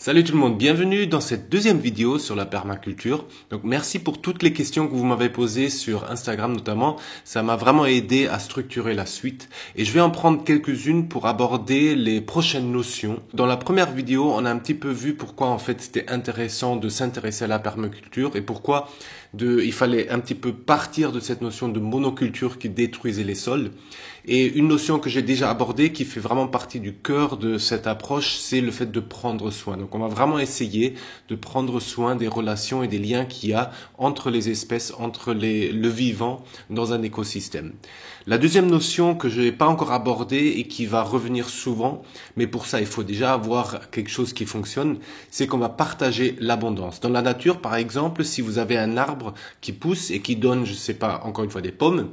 Salut tout le monde, bienvenue dans cette deuxième vidéo sur la permaculture. Donc merci pour toutes les questions que vous m'avez posées sur Instagram notamment. Ça m'a vraiment aidé à structurer la suite. Et je vais en prendre quelques-unes pour aborder les prochaines notions. Dans la première vidéo, on a un petit peu vu pourquoi en fait c'était intéressant de s'intéresser à la permaculture et pourquoi il fallait un petit peu partir de cette notion de monoculture qui détruisait les sols. Et une notion que j'ai déjà abordée qui fait vraiment partie du cœur de cette approche, c'est le fait de prendre soin. Donc on va vraiment essayer de prendre soin des relations et des liens qu'il y a entre les espèces, entre le vivant dans un écosystème. La deuxième notion que je n'ai pas encore abordée et qui va revenir souvent, mais pour ça il faut déjà avoir quelque chose qui fonctionne, c'est qu'on va partager l'abondance. Dans la nature, par exemple, si vous avez un arbre qui pousse et qui donne, je sais pas, encore une fois des pommes,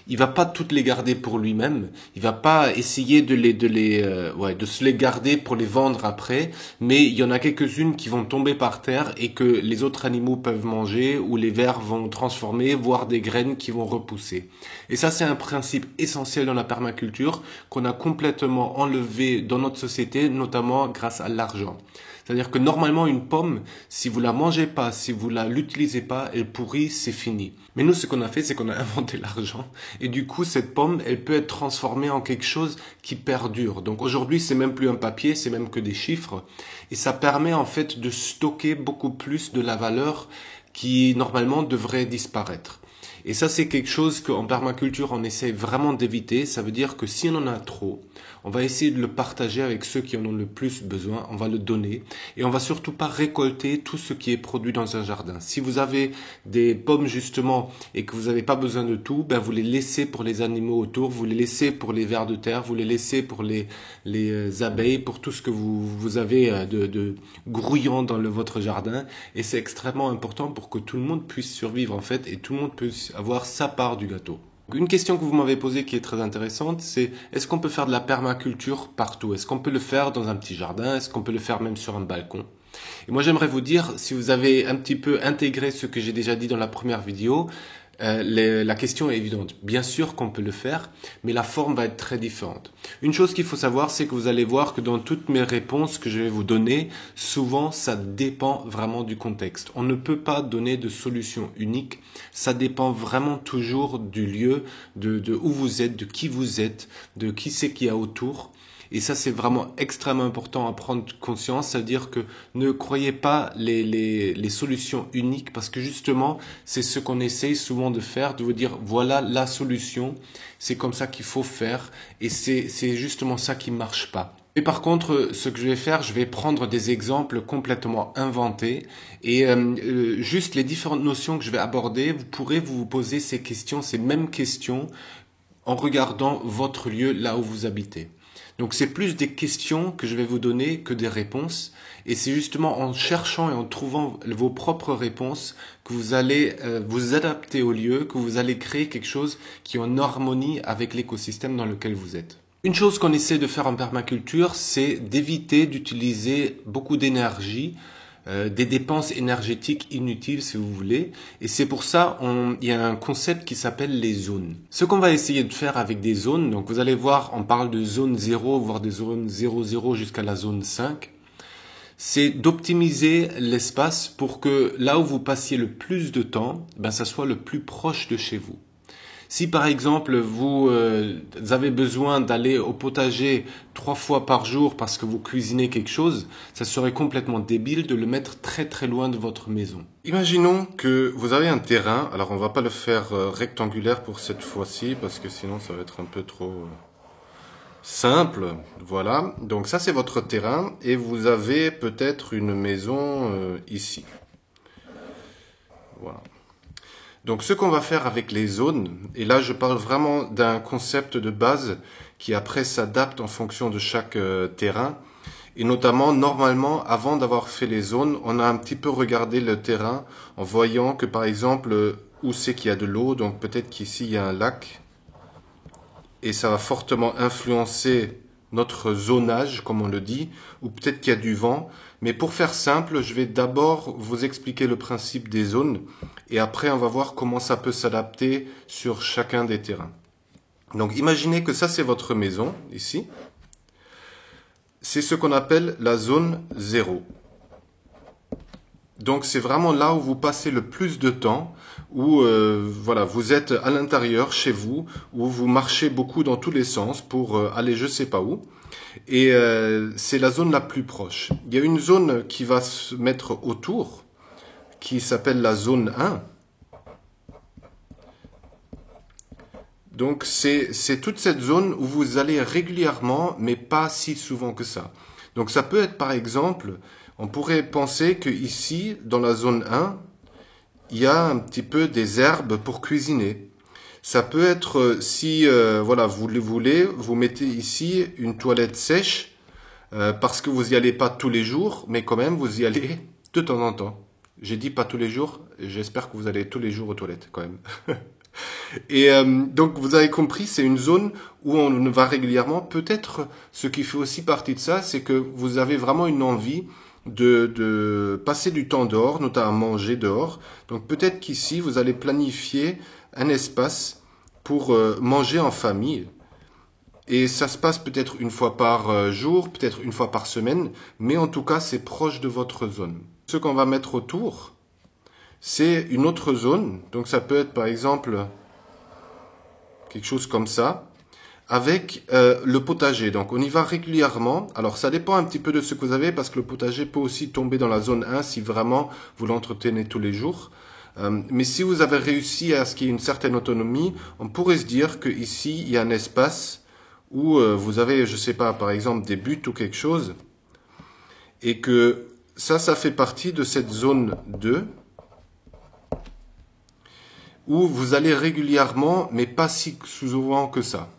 il va pas toutes les garder pour lui-même. Il va pas essayer de se les garder pour les vendre après. Mais il y en a quelques-unes qui vont tomber par terre et que les autres animaux peuvent manger ou les vers vont transformer, voire des graines qui vont repousser. Et ça, c'est un principe essentiel dans la permaculture qu'on a complètement enlevé dans notre société, notamment grâce à l'argent. C'est-à-dire que normalement, une pomme, si vous la mangez pas, si vous l'utilisez pas, elle pourrit, c'est fini. Mais nous, ce qu'on a fait, c'est qu'on a inventé l'argent. Et du coup, cette pomme, elle peut être transformée en quelque chose qui perdure. Donc aujourd'hui, c'est même plus un papier, c'est même que des chiffres. Et ça permet en fait de stocker beaucoup plus de la valeur qui, normalement, devrait disparaître. Et ça, c'est quelque chose qu'en permaculture, on essaie vraiment d'éviter. Ça veut dire que si on en a trop, on va essayer de le partager avec ceux qui en ont le plus besoin. On va le donner. Et on va surtout pas récolter tout ce qui est produit dans un jardin. Si vous avez des pommes, justement, et que vous n'avez pas besoin de tout, ben, vous les laissez pour les animaux autour. Vous les laissez pour les vers de terre. Vous les laissez pour les abeilles, pour tout ce que vous avez de grouillant dans votre jardin. Et c'est extrêmement important pour que tout le monde puisse survivre, en fait, et tout le monde puisse avoir sa part du gâteau. Une question que vous m'avez posée qui est très intéressante, c'est est-ce qu'on peut faire de la permaculture partout? Est-ce qu'on peut le faire dans un petit jardin? Est-ce qu'on peut le faire même sur un balcon? Et moi j'aimerais vous dire, si vous avez un petit peu intégré ce que j'ai déjà dit dans la première vidéo, la question est évidente. Bien sûr qu'on peut le faire, mais la forme va être très différente. Une chose qu'il faut savoir, c'est que vous allez voir que dans toutes mes réponses que je vais vous donner, souvent ça dépend vraiment du contexte. On ne peut pas donner de solution unique. Ça dépend vraiment toujours du lieu, de où vous êtes, de qui c'est qu'il y a autour. Et ça, c'est vraiment extrêmement important à prendre conscience, c'est-à-dire que ne croyez pas les solutions uniques, parce que justement, c'est ce qu'on essaye souvent de faire, de vous dire, voilà la solution, c'est comme ça qu'il faut faire, et c'est justement ça qui marche pas. Et par contre, ce que je vais faire, je vais prendre des exemples complètement inventés, et juste les différentes notions que je vais aborder, vous pourrez vous poser ces questions, ces mêmes questions, en regardant votre lieu là où vous habitez. Donc c'est plus des questions que je vais vous donner que des réponses. Et c'est justement en cherchant et en trouvant vos propres réponses que vous allez vous adapter au lieu, que vous allez créer quelque chose qui est en harmonie avec l'écosystème dans lequel vous êtes. Une chose qu'on essaie de faire en permaculture, c'est d'éviter d'utiliser beaucoup d'énergie, des dépenses énergétiques inutiles si vous voulez, et c'est pour ça il y a un concept qui s'appelle les zones. Ce qu'on va essayer de faire avec des zones, donc vous allez voir, on parle de zone 0, voire de zone 0,0 jusqu'à la zone 5, c'est d'optimiser l'espace pour que là où vous passiez le plus de temps, ben ça soit le plus proche de chez vous. Si par exemple vous avez besoin d'aller au potager 3 fois par jour parce que vous cuisinez quelque chose, ça serait complètement débile de le mettre très très loin de votre maison. Imaginons que vous avez un terrain, alors on va pas le faire rectangulaire pour cette fois-ci parce que sinon ça va être un peu trop simple. Voilà, donc ça c'est votre terrain et vous avez peut-être une maison ici. Voilà. Donc ce qu'on va faire avec les zones, et là je parle vraiment d'un concept de base qui après s'adapte en fonction de chaque terrain, et notamment normalement avant d'avoir fait les zones, on a un petit peu regardé le terrain en voyant que par exemple où c'est qu'il y a de l'eau, donc peut-être qu'ici il y a un lac, et ça va fortement influencer notre zonage, comme on le dit, ou peut-être qu'il y a du vent. Mais pour faire simple, je vais d'abord vous expliquer le principe des zones, et après on va voir comment ça peut s'adapter sur chacun des terrains. Donc imaginez que ça c'est votre maison, ici. C'est ce qu'on appelle la zone 0. Donc c'est vraiment là où vous passez le plus de temps, où voilà, vous êtes à l'intérieur chez vous, où vous marchez beaucoup dans tous les sens pour aller je sais pas où. Et c'est la zone la plus proche. Il y a une zone qui va se mettre autour, qui s'appelle la zone 1. Donc c'est toute cette zone où vous allez régulièrement, mais pas si souvent que ça. Donc ça peut être par exemple, on pourrait penser que ici, dans la zone 1, il y a un petit peu des herbes pour cuisiner. Ça peut être, si voilà, vous le voulez, vous mettez ici une toilette sèche, parce que vous n'y allez pas tous les jours, mais quand même vous y allez de temps en temps. J'ai dit pas tous les jours, j'espère que vous allez tous les jours aux toilettes quand même. Et donc vous avez compris, c'est une zone où on va régulièrement. Peut-être ce qui fait aussi partie de ça, c'est que vous avez vraiment une envie de passer du temps dehors, notamment manger dehors. Donc peut-être qu'ici, vous allez planifier un espace pour manger en famille. Et ça se passe peut-être une fois par jour, peut-être une fois par semaine, mais en tout cas, c'est proche de votre zone. Ce qu'on va mettre autour, c'est une autre zone. Donc ça peut être par exemple quelque chose comme ça, avec le potager. Donc on y va régulièrement. Alors ça dépend un petit peu de ce que vous avez, parce que le potager peut aussi tomber dans la zone 1 si vraiment vous l'entretenez tous les jours. Mais si vous avez réussi à ce qu'il y ait une certaine autonomie, on pourrait se dire qu'ici, il y a un espace où vous avez, je sais pas, par exemple des buts ou quelque chose, et que ça fait partie de cette zone 2, où vous allez régulièrement, mais pas si souvent que ça.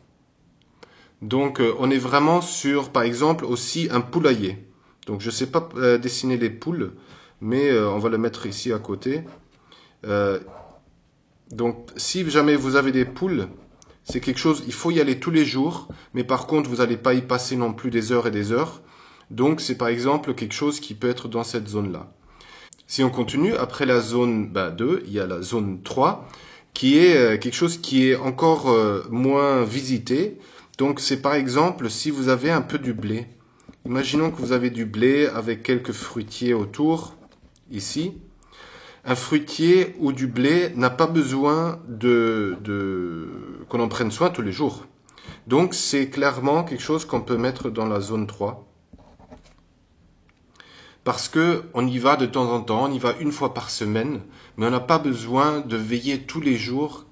Donc on est vraiment sur, par exemple, aussi un poulailler. Donc je ne sais pas dessiner les poules, mais on va le mettre ici à côté. Donc si jamais vous avez des poules, c'est quelque chose, il faut y aller tous les jours, mais par contre vous n'allez pas y passer non plus des heures et des heures. Donc c'est par exemple quelque chose qui peut être dans cette zone-là. Si on continue, après la zone 2, il y a la zone 3, qui est quelque chose qui est encore moins visité. Donc c'est par exemple si vous avez un peu du blé. Imaginons que vous avez du blé avec quelques fruitiers autour, ici. Un fruitier ou du blé n'a pas besoin qu'on en prenne soin tous les jours. Donc c'est clairement quelque chose qu'on peut mettre dans la zone 3. Parce que on y va de temps en temps, on y va une fois par semaine, mais on n'a pas besoin de veiller tous les jours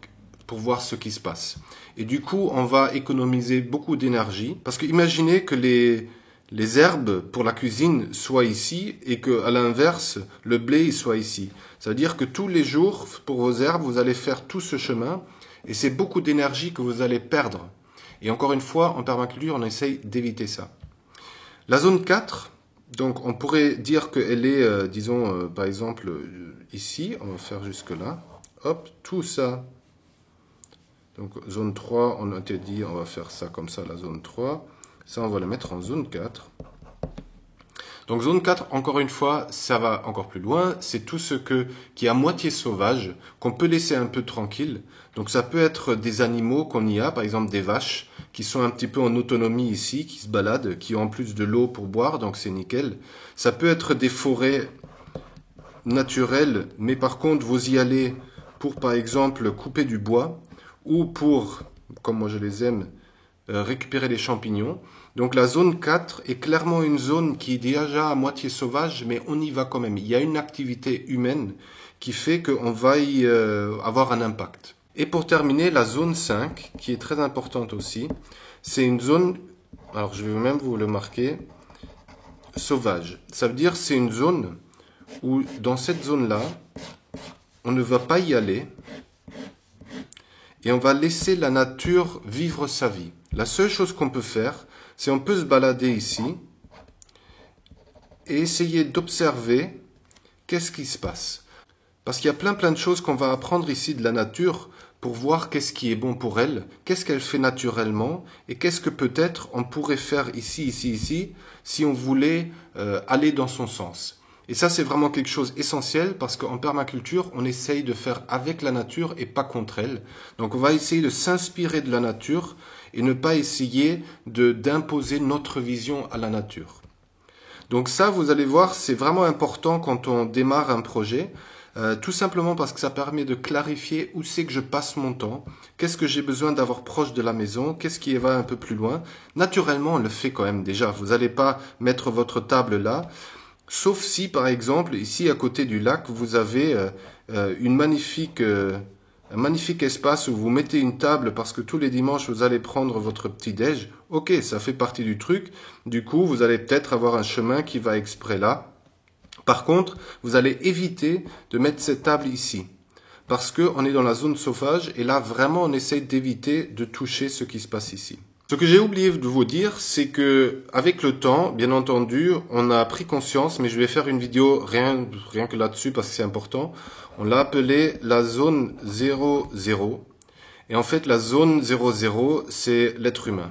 pour voir ce qui se passe. Et du coup, on va économiser beaucoup d'énergie. Parce que imaginez que les herbes pour la cuisine soient ici et que, à l'inverse, le blé il soit ici. Ça veut dire que tous les jours, pour vos herbes, vous allez faire tout ce chemin et c'est beaucoup d'énergie que vous allez perdre. Et encore une fois, en permaculture, on essaye d'éviter ça. La zone 4, donc on pourrait dire qu'elle est, disons, par exemple, ici. On va faire jusque là. Hop, tout ça. Donc zone 3, on a dit, on va faire ça comme ça, la zone 3. Ça, on va le mettre en zone 4. Donc zone 4, encore une fois, ça va encore plus loin. C'est tout ce qui est à moitié sauvage, qu'on peut laisser un peu tranquille. Donc ça peut être des animaux qu'on y a, par exemple des vaches, qui sont un petit peu en autonomie ici, qui se baladent, qui ont en plus de l'eau pour boire, donc c'est nickel. Ça peut être des forêts naturelles, mais par contre, vous y allez pour, par exemple, couper du bois, ou pour, comme moi je les aime, récupérer les champignons. Donc la zone 4 est clairement une zone qui est déjà à moitié sauvage, mais on y va quand même. Il y a une activité humaine qui fait qu'on va y avoir un impact. Et pour terminer, la zone 5, qui est très importante aussi, c'est une zone, alors je vais même vous le marquer, sauvage. Ça veut dire c'est une zone où, dans cette zone-là, on ne va pas y aller et on va laisser la nature vivre sa vie. La seule chose qu'on peut faire, c'est on peut se balader ici et essayer d'observer qu'est-ce qui se passe. Parce qu'il y a plein de choses qu'on va apprendre ici de la nature pour voir qu'est-ce qui est bon pour elle, qu'est-ce qu'elle fait naturellement et qu'est-ce que peut-être on pourrait faire ici, si on voulait aller dans son sens. Et ça, c'est vraiment quelque chose d'essentiel parce qu'en permaculture, on essaye de faire avec la nature et pas contre elle. Donc on va essayer de s'inspirer de la nature et ne pas essayer d'imposer notre vision à la nature. Donc ça, vous allez voir, c'est vraiment important quand on démarre un projet. Tout simplement parce que ça permet de clarifier où c'est que je passe mon temps, qu'est-ce que j'ai besoin d'avoir proche de la maison, qu'est-ce qui va un peu plus loin. Naturellement, on le fait quand même déjà. Vous n'allez pas mettre votre table là, sauf si, par exemple, ici à côté du lac, vous avez un magnifique espace où vous mettez une table parce que tous les dimanches, vous allez prendre votre petit-déj. Ok, ça fait partie du truc. Du coup, vous allez peut-être avoir un chemin qui va exprès là. Par contre, vous allez éviter de mettre cette table ici, parce qu'on est dans la zone sauvage, et là, vraiment, on essaye d'éviter de toucher ce qui se passe ici. Ce que j'ai oublié de vous dire, c'est que avec le temps, bien entendu, on a pris conscience, mais je vais faire une vidéo rien que là-dessus, parce que c'est important. On l'a appelée la zone 0,0. Et en fait, la zone 0,0, c'est l'être humain.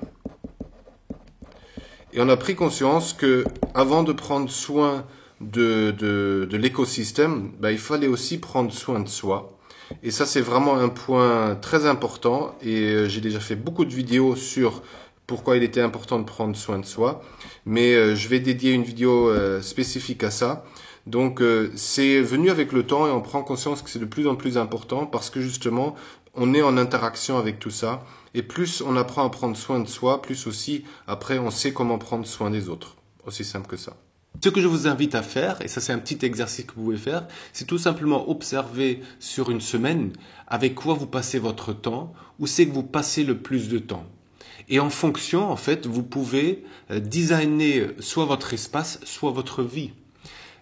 Et on a pris conscience que avant de prendre soin de l'écosystème, il fallait aussi prendre soin de soi. Et ça, c'est vraiment un point très important. Et j'ai déjà fait beaucoup de vidéos sur pourquoi il était important de prendre soin de soi. Mais je vais dédier une vidéo spécifique à ça. Donc, c'est venu avec le temps et on prend conscience que c'est de plus en plus important parce que justement, on est en interaction avec tout ça. Et plus on apprend à prendre soin de soi, plus aussi, après, on sait comment prendre soin des autres. Aussi simple que ça. Ce que je vous invite à faire, et ça c'est un petit exercice que vous pouvez faire, c'est tout simplement observer sur une semaine avec quoi vous passez votre temps, où c'est que vous passez le plus de temps. Et en fonction, en fait, vous pouvez designer soit votre espace, soit votre vie.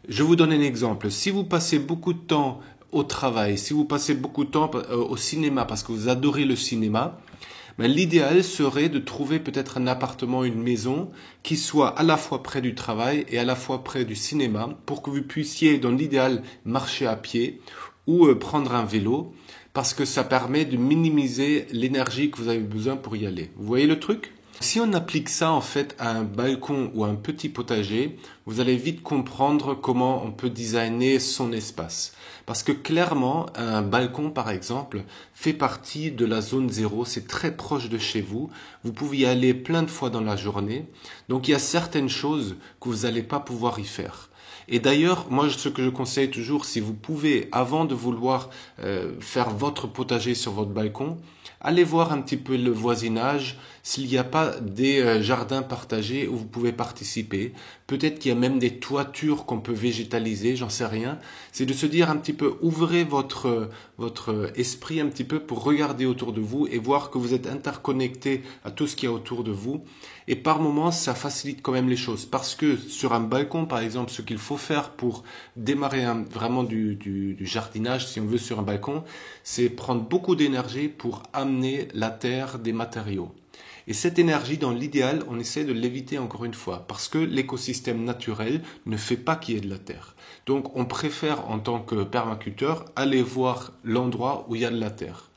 Je vous donne un exemple. Si vous passez beaucoup de temps au travail, si vous passez beaucoup de temps au cinéma parce que vous adorez le cinéma, l'idéal serait de trouver peut-être un appartement, une maison qui soit à la fois près du travail et à la fois près du cinéma pour que vous puissiez, dans l'idéal, marcher à pied ou prendre un vélo parce que ça permet de minimiser l'énergie que vous avez besoin pour y aller. Vous voyez le truc ? Si on applique ça en fait à un balcon ou à un petit potager, vous allez vite comprendre comment on peut designer son espace. Parce que clairement, un balcon par exemple fait partie de la zone 0, c'est très proche de chez vous, vous pouvez y aller plein de fois dans la journée, donc il y a certaines choses que vous n'allez pas pouvoir y faire. Et d'ailleurs, moi, ce que je conseille toujours, si vous pouvez, avant de vouloir faire votre potager sur votre balcon, allez voir un petit peu le voisinage, s'il n'y a pas des jardins partagés où vous pouvez participer. Peut-être qu'il y a même des toitures qu'on peut végétaliser, j'en sais rien. C'est de se dire un petit peu, ouvrez votre esprit un petit peu pour regarder autour de vous et voir que vous êtes interconnecté à tout ce qu'il y a autour de vous. Et par moments, ça facilite quand même les choses. Parce que sur un balcon, par exemple, ce qu'il faut faire pour démarrer vraiment du jardinage, si on veut, sur un balcon, c'est prendre beaucoup d'énergie pour amener la terre des matériaux. Et cette énergie, dans l'idéal, on essaie de l'éviter encore une fois, parce que l'écosystème naturel ne fait pas qu'il y ait de la terre. Donc on préfère, en tant que permaculteur, aller voir l'endroit où il y a de la terre.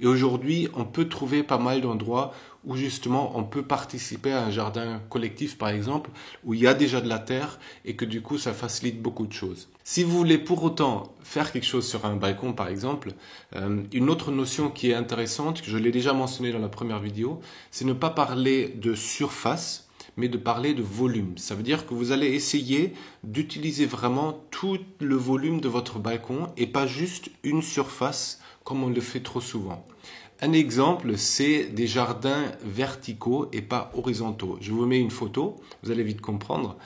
Et aujourd'hui, on peut trouver pas mal d'endroits où justement on peut participer à un jardin collectif par exemple, où il y a déjà de la terre et que du coup ça facilite beaucoup de choses. Si vous voulez pour autant faire quelque chose sur un balcon par exemple, une autre notion qui est intéressante, que je l'ai déjà mentionné dans la première vidéo, c'est ne pas parler de surface, mais de parler de volume. Ça veut dire que vous allez essayer d'utiliser vraiment tout le volume de votre balcon et pas juste une surface comme on le fait trop souvent. Un exemple, c'est des jardins verticaux et pas horizontaux. Je vous mets une photo, vous allez vite comprendre.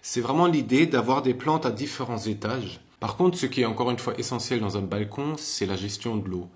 C'est vraiment l'idée d'avoir des plantes à différents étages. Par contre, ce qui est encore une fois essentiel dans un balcon, c'est la gestion de l'eau.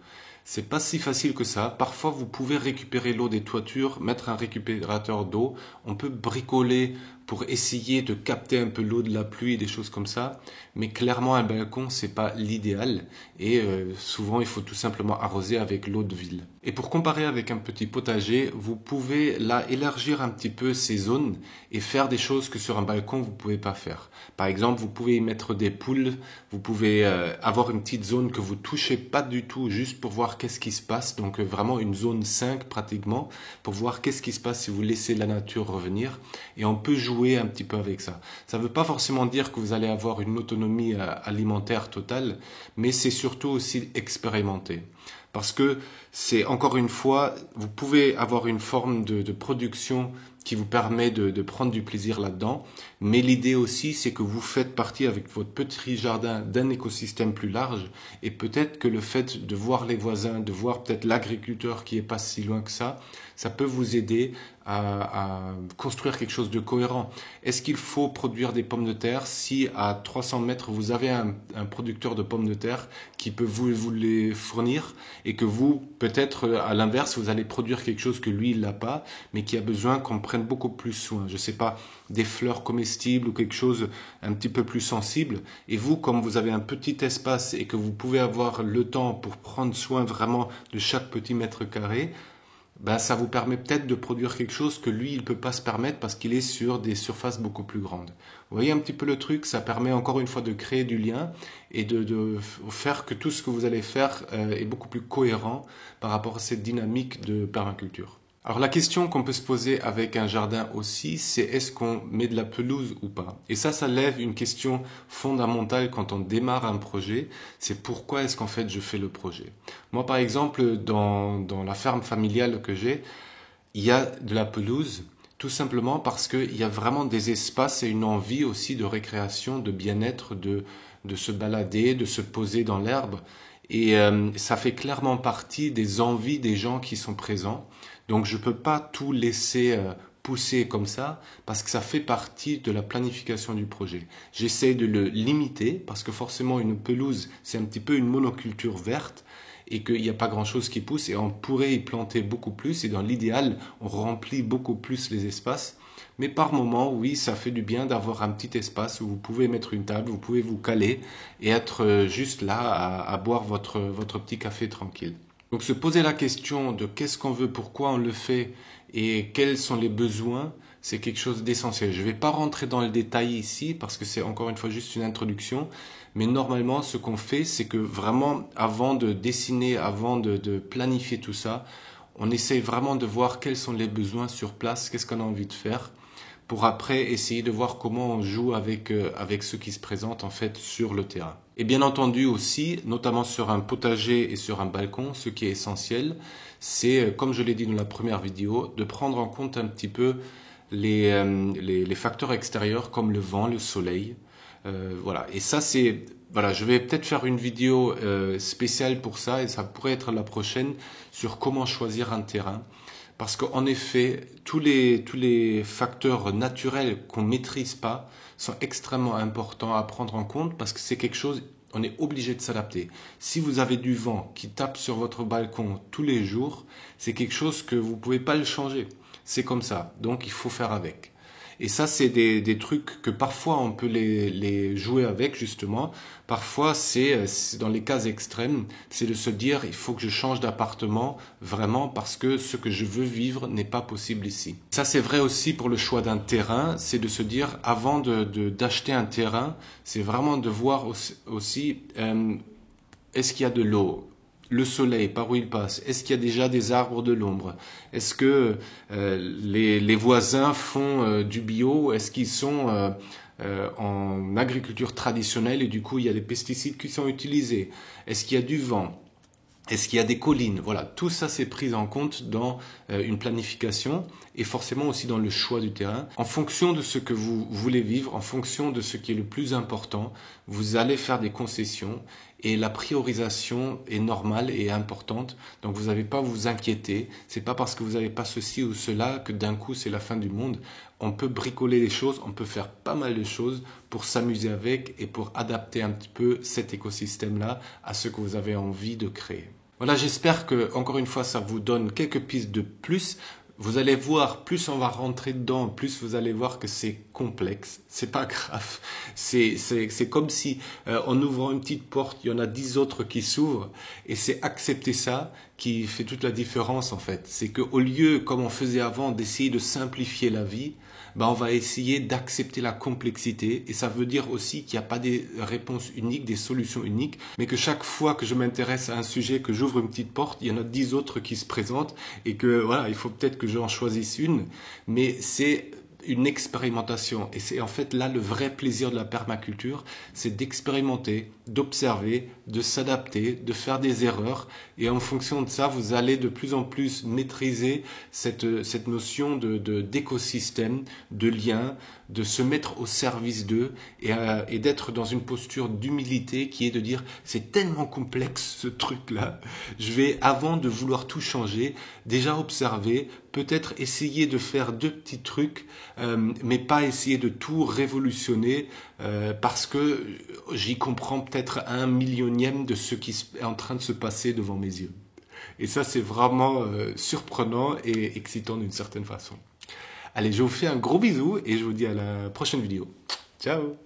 C'est pas si facile que ça. Parfois, vous pouvez récupérer l'eau des toitures, mettre un récupérateur d'eau. On peut bricoler pour essayer de capter un peu l'eau de la pluie et des choses comme ça. Mais clairement, un balcon, c'est pas l'idéal. Et souvent, il faut tout simplement arroser avec l'eau de ville. Et pour comparer avec un petit potager, vous pouvez là élargir un petit peu ces zones et faire des choses que sur un balcon, vous pouvez pas faire. Par exemple, vous pouvez y mettre des poules. Vous pouvez avoir une petite zone que vous touchez pas du tout, juste pour voir qu'est-ce qui se passe. Donc vraiment une zone 5 pratiquement, pour voir qu'est-ce qui se passe si vous laissez la nature revenir. Et on peut jouer un petit peu avec ça. Ça ne veut pas forcément dire que vous allez avoir une autonomie alimentaire totale, mais c'est surtout aussi expérimenter. Parce que c'est, encore une fois, vous pouvez avoir une forme de production qui vous permet de prendre du plaisir là-dedans. Mais l'idée aussi, c'est que vous faites partie avec votre petit jardin d'un écosystème plus large. Et peut-être que le fait de voir les voisins, de voir peut-être l'agriculteur qui est pas si loin que ça peut vous aider à construire quelque chose de cohérent. Est-ce qu'il faut produire des pommes de terre si à 300 mètres vous avez un producteur de pommes de terre qui peut vous les fournir et que vous, peut-être à l'inverse, vous allez produire quelque chose que lui il n'a pas, mais qui a besoin qu'on prenne beaucoup plus soin. Je sais pas, des fleurs comestibles ou quelque chose un petit peu plus sensible. Et vous, comme vous avez un petit espace et que vous pouvez avoir le temps pour prendre soin vraiment de chaque petit mètre carré, ben, ça vous permet peut-être de produire quelque chose que lui, il peut pas se permettre parce qu'il est sur des surfaces beaucoup plus grandes. Vous voyez un petit peu le truc, ça permet encore une fois de créer du lien et de faire que tout ce que vous allez faire est beaucoup plus cohérent par rapport à cette dynamique de permaculture. Alors la question qu'on peut se poser avec un jardin aussi, c'est est-ce qu'on met de la pelouse ou pas? Et ça lève une question fondamentale quand on démarre un projet, c'est pourquoi est-ce qu'en fait je fais le projet? Moi par exemple, dans la ferme familiale que j'ai, il y a de la pelouse, tout simplement parce qu'il y a vraiment des espaces et une envie aussi de récréation, de bien-être, de se balader, de se poser dans l'herbe. Et ça fait clairement partie des envies des gens qui sont présents. Donc je ne peux pas tout laisser pousser comme ça parce que ça fait partie de la planification du projet. J'essaie de le limiter parce que forcément une pelouse, c'est un petit peu une monoculture verte et qu'il n'y a pas grand-chose qui pousse et on pourrait y planter beaucoup plus et dans l'idéal, on remplit beaucoup plus les espaces. Mais par moment, oui, ça fait du bien d'avoir un petit espace où vous pouvez mettre une table, vous pouvez vous caler et être juste là à boire votre petit café tranquille. Donc se poser la question de qu'est-ce qu'on veut, pourquoi on le fait et quels sont les besoins, c'est quelque chose d'essentiel. Je ne vais pas rentrer dans le détail ici parce que c'est encore une fois juste une introduction, mais normalement ce qu'on fait, c'est que vraiment avant de dessiner, avant de planifier tout ça, on essaye vraiment de voir quels sont les besoins sur place, qu'est-ce qu'on a envie de faire, pour après essayer de voir comment on joue avec ce qui se présente en fait sur le terrain. Et bien entendu aussi, notamment sur un potager et sur un balcon, ce qui est essentiel, c'est, comme je l'ai dit dans la première vidéo, de prendre en compte un petit peu les facteurs extérieurs comme le vent, le soleil. Voilà. Et ça c'est... Voilà, je vais peut-être faire une vidéo spéciale pour ça et ça pourrait être la prochaine sur comment choisir un terrain. Parce qu'en effet, tous les facteurs naturels qu'on ne maîtrise pas sont extrêmement importants à prendre en compte parce que c'est quelque chose, on est obligé de s'adapter. Si vous avez du vent qui tape sur votre balcon tous les jours, c'est quelque chose que vous ne pouvez pas le changer. C'est comme ça, donc il faut faire avec. Et ça, c'est des trucs que parfois on peut les jouer avec justement. Parfois, c'est dans les cas extrêmes, c'est de se dire il faut que je change d'appartement vraiment parce que ce que je veux vivre n'est pas possible ici. Ça, c'est vrai aussi pour le choix d'un terrain, c'est de se dire avant d'acheter un terrain, c'est vraiment de voir aussi est-ce qu'il y a de l'eau? Le soleil, par où il passe? Est-ce qu'il y a déjà des arbres de l'ombre? Est-ce que les voisins font du bio? Est-ce qu'ils sont en agriculture traditionnelle et du coup il y a des pesticides qui sont utilisés? Est-ce qu'il y a du vent? Est-ce qu'il y a des collines? Voilà, tout ça c'est pris en compte dans une planification et forcément aussi dans le choix du terrain. En fonction de ce que vous voulez vivre, en fonction de ce qui est le plus important, vous allez faire des concessions et la priorisation est normale et importante. Donc vous n'avez pas à vous inquiéter. C'est pas parce que vous n'avez pas ceci ou cela que d'un coup c'est la fin du monde. On peut bricoler les choses, on peut faire pas mal de choses pour s'amuser avec et pour adapter un petit peu cet écosystème-là à ce que vous avez envie de créer. Voilà, j'espère que, encore une fois, ça vous donne quelques pistes de plus. Vous allez voir, plus on va rentrer dedans, plus vous allez voir que c'est complexe. C'est pas grave. C'est comme si, en ouvrant une petite porte, il y en a 10 autres qui s'ouvrent. Et c'est accepter ça qui fait toute la différence, en fait. C'est qu'au lieu, comme on faisait avant, d'essayer de simplifier la vie, ben on va essayer d'accepter la complexité. Et ça veut dire aussi qu'il n'y a pas des réponses uniques, des solutions uniques, mais que chaque fois que je m'intéresse à un sujet, que j'ouvre une petite porte, il y en a 10 autres qui se présentent et que voilà, il faut peut-être que j'en choisisse une. Mais c'est une expérimentation. Et c'est en fait là le vrai plaisir de la permaculture, c'est d'expérimenter, d'observer, de s'adapter, de faire des erreurs. Et en fonction de ça, vous allez de plus en plus maîtriser cette notion d'écosystème, de lien, de se mettre au service d'eux et d'être dans une posture d'humilité qui est de dire c'est tellement complexe ce truc-là. Je vais, avant de vouloir tout changer, déjà observer, peut-être essayer de faire deux petits trucs, mais pas essayer de tout révolutionner parce que j'y comprends peut-être un millionième de ce qui est en train de se passer devant mes yeux. Et ça, c'est vraiment surprenant et excitant d'une certaine façon. Allez, je vous fais un gros bisou et je vous dis à la prochaine vidéo. Ciao!